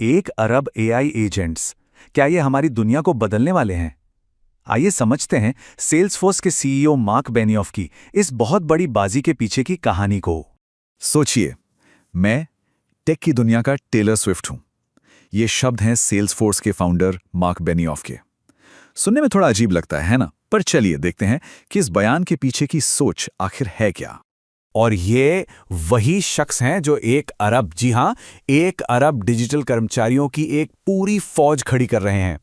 1 अरब AI agents, क्या ये हमारी दुनिया को बदलने वाले हैं? आइए समझते हैं सेल्सफोर्स के सीईओ मार्क बेनियोफ की इस बहुत बड़ी बाजी के पीछे की कहानी को। सोचिए, मैं टेक की दुनिया का टेलर स्विफ्ट हूं। ये शब्द हैं सेल्सफोर्स के फाउंडर मार्क बेनियोफ के। सुनने में थोड़ा अजीब लगता है ना? पर चलिए देखते हैं कि इस बयान के पीछे की सोच आखिर है क्या। और ये वही शख्स हैं जो 1 अरब, जी हां, 1 अरब डिजिटल कर्मचारियों की एक पूरी फौज खड़ी कर रहे हैं।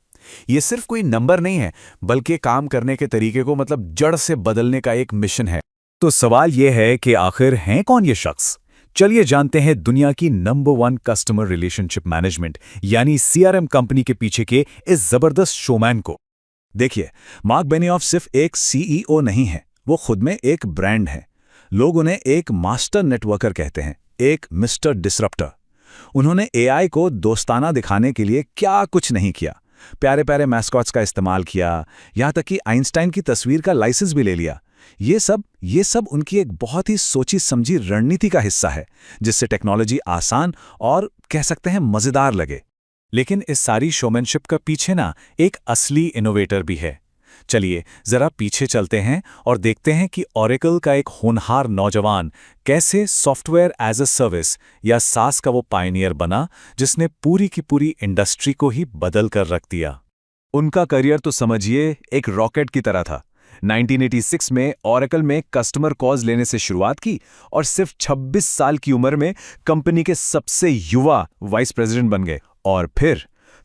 ये सिर्फ कोई नंबर नहीं है, बल्कि काम करने के तरीके को जड़ से बदलने का एक मिशन है। तो सवाल यह है कि आखिर हैं कौन ये शख्स? चलिए जानते हैं दुनिया की नंबर 1 कस्टमर रिलेशनशिप मैनेजमेंट यानी सीआरएम कंपनी के पीछे के इस जबरदस्त शोमैन को। देखिए, मार्क बेनियोफ सिर्फ एक सीईओ नहीं है, वो खुद में एक ब्रांड है। लोग उन्हें एक मास्टर नेटवर्कर कहते हैं, एक मिस्टर डिसरप्टर। उन्होंने एआई को दोस्ताना दिखाने के लिए क्या कुछ नहीं किया। प्यारे प्यारे मैस्कॉट्स का इस्तेमाल किया, यहां तक कि आइंस्टाइन की तस्वीर का लाइसेंस भी ले लिया। ये सब उनकी एक बहुत ही सोची समझी रणनीति का हिस्सा है, जिससे टेक्नोलॉजी आसान और कह सकते हैं मजेदार लगे। लेकिन इस सारी शोमैनशिप का पीछे ना एक असली इनोवेटर भी है। चलिए जरा पीछे चलते हैं और देखते हैं कि ओरेकल का एक होनहार नौजवान कैसे सॉफ्टवेयर एज अ सर्विस या सास का वो पायनियर बना, जिसने पूरी की पूरी इंडस्ट्री को ही बदल कर रख दिया। उनका करियर तो समझिए एक रॉकेट की तरह था। 1986 में ओरेकल में कस्टमर कॉल्स लेने से शुरुआत की और सिर्फ 26 साल की उम्र में कंपनी के सबसे युवा वाइस प्रेसिडेंट बन गए। और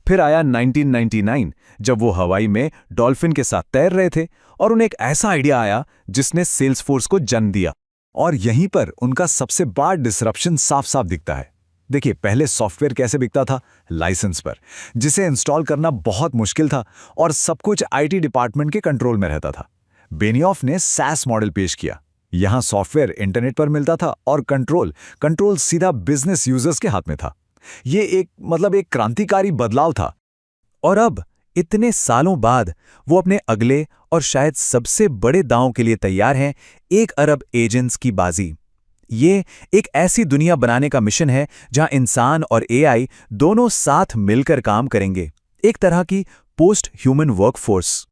फिर आया 1999, जब वो हवाई में डॉल्फिन के साथ तैर रहे थे और उन्हें एक ऐसा आइडिया आया जिसने सेल्सफोर्स को जन्म दिया। और यहीं पर उनका सबसे बड़ा डिसरप्शन साफ साफ दिखता है। देखिए, पहले सॉफ्टवेयर कैसे बिकता था? लाइसेंस पर, जिसे इंस्टॉल करना बहुत मुश्किल था और सब कुछ आईटी डिपार्टमेंट के कंट्रोल में रहता था। बेनियोफ ने SaaS मॉडल पेश किया। यहां सॉफ्टवेयर इंटरनेट पर मिलता था और कंट्रोल सीधा बिजनेस यूजर्स के हाथ में था। ये एक क्रांतिकारी बदलाव था। और अब इतने सालों बाद वो अपने अगले और शायद सबसे बड़े दांव के लिए तैयार हैं, 1 अरब एजेंट्स की बाजी। ये एक ऐसी दुनिया बनाने का मिशन है जहां इंसान और एआई दोनों साथ मिलकर काम करेंगे, एक तरह की पोस्ट ह्यूमन वर्कफोर्स।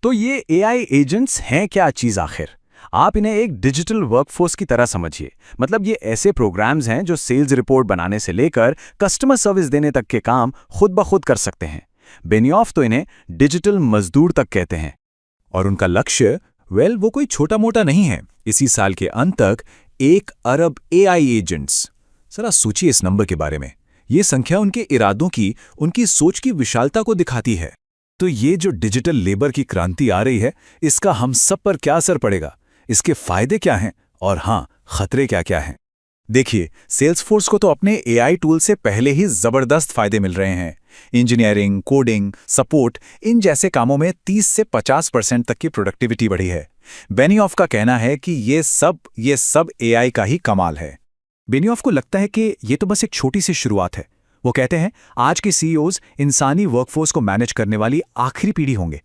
तो ये एआई एजेंट्स हैं क्या चीज़ आखिर? आप इन्हें एक डिजिटल वर्कफोर्स की तरह समझिए। ये ऐसे प्रोग्राम्स हैं जो सेल्स रिपोर्ट बनाने से लेकर कस्टमर सर्विस देने तक के काम खुद ब खुद कर सकते हैं। बेनियोफ तो इन्हें डिजिटल मजदूर तक कहते हैं। और उनका लक्ष्य वो कोई छोटा मोटा नहीं है। इसी साल के अंत तक 1 अरब एआई एजेंट्स। जरा सोचिए इस नंबर के बारे में। ये संख्या उनके इरादों की, उनकी सोच की विशालता को दिखाती है। तो ये जो डिजिटल लेबर की क्रांति आ रही है, इसका हम सब पर क्या असर पड़ेगा? इसके फायदे क्या हैं और हाँ, खतरे क्या क्या हैं? देखिए, सेल्सफोर्स को तो अपने एआई टूल से पहले ही जबरदस्त फायदे मिल रहे हैं। इंजीनियरिंग, कोडिंग, सपोर्ट, इन जैसे कामों में 30 से 50% तक की प्रोडक्टिविटी बढ़ी है। बेनियोफ का कहना है कि ये सब एआई का ही कमाल है। बेनियोफ को लगता है कि ये तो बस एक छोटी सी शुरुआत है। वो कहते हैं, आज के सीईओज इंसानी वर्कफोर्स को मैनेज करने वाली आखिरी पीढ़ी होंगे।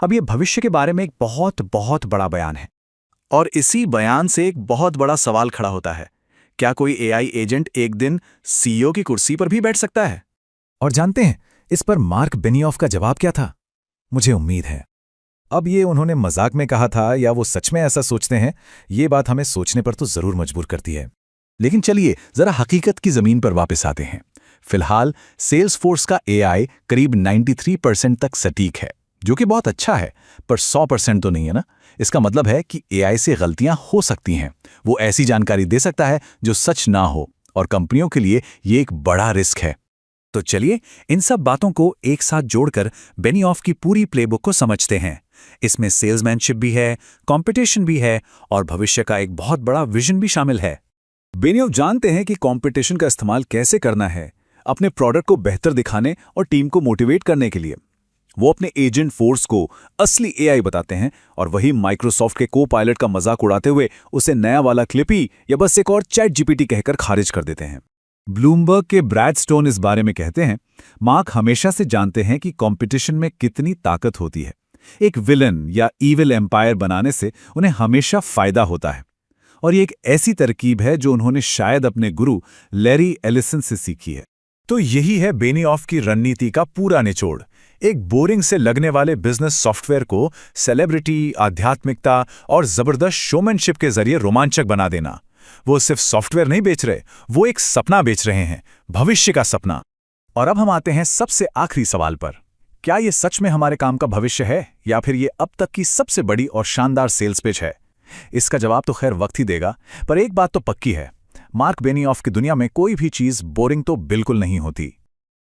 अब ये भविष्य के बारे में एक बहुत बहुत बड़ा बयान है। और इसी बयान से एक बहुत बड़ा सवाल खड़ा होता है, क्या कोई एआई एजेंट एक दिन सीईओ की कुर्सी पर भी बैठ सकता है? और जानते हैं इस पर मार्क बेनियोफ का जवाब क्या था? मुझे उम्मीद है अब ये उन्होंने मजाक में कहा था या वो सच में ऐसा सोचते हैं, ये बात हमें सोचने पर तो जरूर मजबूर करती है। लेकिन चलिए जरा हकीकत की जमीन पर वापस आते हैं। फिलहाल सेल्सफोर्स का एआई करीब 93% तक सटीक है, जो कि बहुत अच्छा है, पर 100% तो नहीं है ना। इसका मतलब है कि एआई से गलतियां हो सकती हैं। वो ऐसी जानकारी दे सकता है जो सच ना हो, और कंपनियों के लिए ये एक बड़ा रिस्क है। तो चलिए इन सब बातों को एक साथ जोड़कर बेनियोफ की पूरी प्लेबुक को समझते हैं। इसमें सेल्समैनशिप भी है, कंपटीशन भी है और भविष्य का एक बहुत बड़ा विजन भी शामिल है। बेनियोफ जानते हैं कि कंपटीशन का इस्तेमाल कैसे करना है अपने प्रोडक्ट को बेहतर दिखाने और टीम को मोटिवेट करने के लिए। वो अपने एजेंट फोर्स को असली एआई बताते हैं और वही माइक्रोसॉफ्ट के को पायलट का मजाक उड़ाते हुए उसे नया वाला क्लिपी या बस एक और चैट जीपीटी कहकर खारिज कर देते हैं। ब्लूमबर्ग के ब्रैड स्टोन इस बारे में कहते हैं, मार्क हमेशा से जानते हैं कि कंपटीशन में कितनी ताकत होती है। एक विलन या ईविल एम्पायर बनाने से उन्हें हमेशा फायदा होता है। और ये एक ऐसी तरकीब है जो उन्होंने शायद अपने गुरु लैरी एलिसन से सीखी है। तो यही है बेनिऑफ की रणनीति का पूरा निचोड़। एक बोरिंग से लगने वाले बिजनेस सॉफ्टवेयर को सेलिब्रिटी, आध्यात्मिकता और जबरदस्त शोमैनशिप के जरिए रोमांचक बना देना। वो सिर्फ सॉफ्टवेयर नहीं बेच रहे, वो एक सपना बेच रहे हैं, भविष्य का सपना। और अब हम आते हैं सबसे आखिरी सवाल पर। क्या ये सच में हमारे काम का भविष्य है, या फिर ये अब तक की सबसे बड़ी और शानदार सेल्स पिच है? इसका जवाब तो खैर वक्त ही देगा, पर एक बात तो पक्की है, मार्क बेनिऑफ की दुनिया में कोई भी चीज़ बोरिंग तो बिल्कुल नहीं होती।